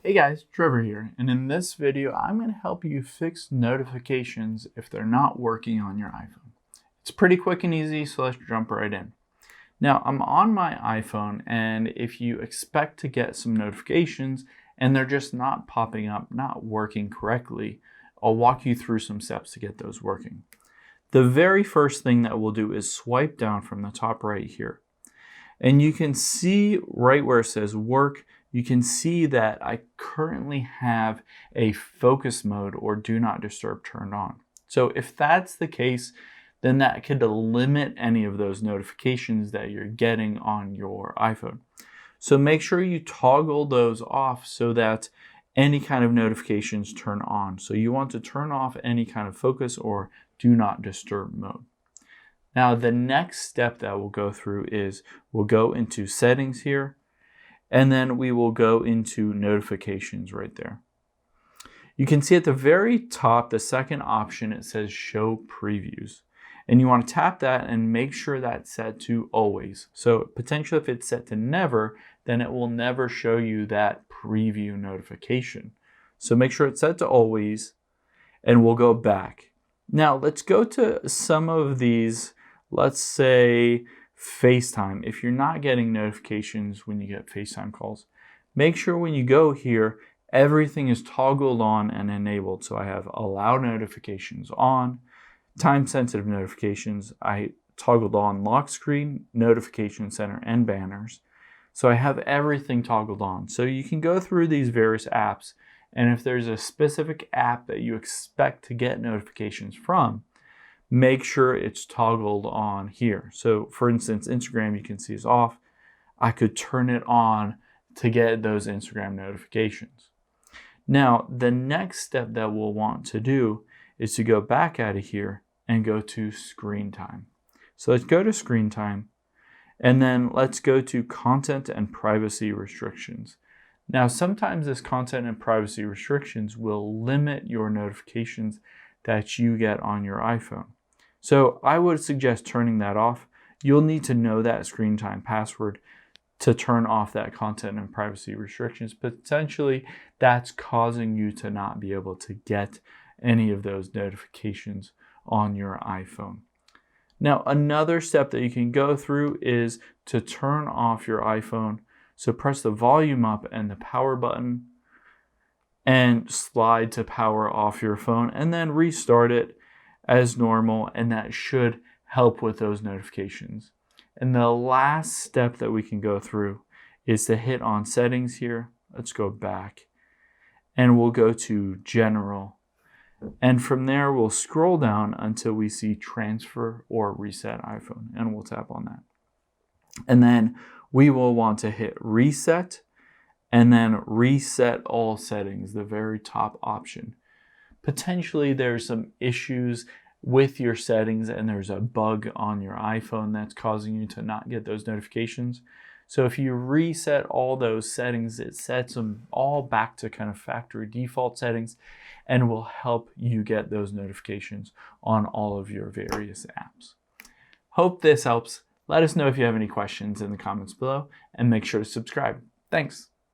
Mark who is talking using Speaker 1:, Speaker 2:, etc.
Speaker 1: Hey guys, Trevor here, and in this video I'm going to help you fix notifications if they're not working on your iPhone. It's pretty quick and easy, so let's jump right in. Now I'm on my iPhone, and if you expect to get some notifications and they're just not popping up, not working correctly, I'll walk you through some steps to get those working. The very first thing that we'll do is swipe down from the top right here. And you can see right where it says work, you can see that I currently have a focus mode or do not disturb turned on. So if that's the case, then that could limit any of those notifications that you're getting on your iPhone. So make sure you toggle those off so that any kind of notifications turn on. So you want to turn off any kind of focus or do not disturb mode. Now the next step that we'll go through is we'll go into settings here, and then we will go into notifications right there. You can see at the very top, the second option, it says show previews. And you want to tap that and make sure that's set to always. So potentially if it's set to never, then it will never show you that preview notification. So make sure it's set to always, and we'll go back. Now let's go to some of these. Let's say FaceTime. If you're not getting notifications when you get FaceTime calls, make sure when you go here, everything is toggled on and enabled. So I have allow notifications on, time sensitive notifications. I toggled on lock screen, notification center, and banners. So I have everything toggled on. So you can go through these various apps, and if there's a specific app that you expect to get notifications from, make sure it's toggled on here. So for instance, Instagram you can see is off. I could turn it on to get those Instagram notifications. Now, the next step that we'll want to do is to go back out of here and go to screen time. So let's go to screen time, and then let's go to content and privacy restrictions. Now, sometimes this content and privacy restrictions will limit your notifications that you get on your iPhone. So I would suggest turning that off. You'll need to know that screen time password to turn off that content and privacy restrictions. Potentially that's causing you to not be able to get any of those notifications on your iPhone. Now, another step that you can go through is to turn off your iPhone. So press the volume up and the power button and slide to power off your phone, and then restart it as normal, and that should help with those notifications. And the last step that we can go through is to hit on settings here. Let's go back, and we'll go to general. And from there, we'll scroll down until we see transfer or reset iPhone, and we'll tap on that. And then we will want to hit reset, and then reset all settings, the very top option. Potentially there's some issues with your settings and there's a bug on your iPhone that's causing you to not get those notifications. So if you reset all those settings, it sets them all back to kind of factory default settings and will help you get those notifications on all of your various apps. Hope this helps. Let us know if you have any questions in the comments below, and make sure to subscribe. Thanks.